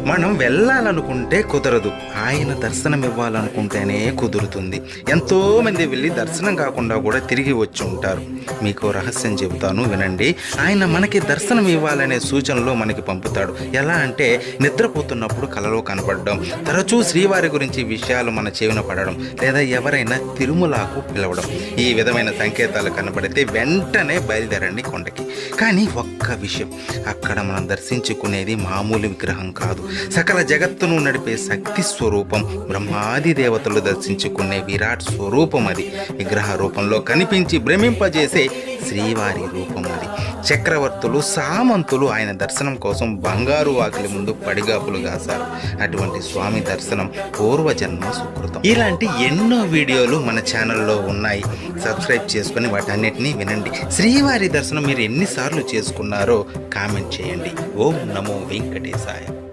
మనం వెళ్ళాలనుకుంటే కుదరదు, ఆయన దర్శనం ఇవ్వాలనుకుంటేనే కుదురుతుంది. ఎంతోమంది వెళ్ళి దర్శనం కాకుండా కూడా తిరిగి వచ్చి ఉంటారు. మీకు రహస్యం చెబుతాను, వినండి. ఆయన మనకి దర్శనం ఇవ్వాలనే సూచనలు మనకి పంపుతాడు. ఎలా అంటే నిద్రపోతున్నప్పుడు కలలో కనపడడం, తరచూ శ్రీవారి గురించి విషయాలు మన చెవిన పడడం, లేదా ఎవరైనా తిరుమలకు పిలవడం. ఈ విధమైన సంకేతాలు కనబడితే వెంటనే బయలుదేరండి కొండకి. కానీ ఒక్క విషయం, అక్కడ మనం దర్శించుకునేది మామూలు విగ్రహం కాదు, సకల జగత్తును నడిపే శక్తి స్వరూపం, బ్రహ్మాది దేవతలు దర్శించుకునే విరాట్ స్వరూపం అది. విగ్రహ రూపంలో కనిపించి భ్రమింపజేసే శ్రీవారి రూపం అది. చక్రవర్తులు, సామంతులు ఆయన దర్శనం కోసం బంగారు వాకిలి ముందు పడిగాపులు కాశారు. అటువంటి స్వామి దర్శనం పూర్వజన్మ సుకృతం. ఇలాంటి ఎన్నో వీడియోలు మన ఛానల్లో ఉన్నాయి. సబ్స్క్రైబ్ చేసుకుని వాటన్నిటినీ వినండి. శ్రీవారి దర్శనం మీరు ఎన్నిసార్లు చేసుకున్నారో కామెంట్ చేయండి. ఓం నమో వెంకటేశాయ.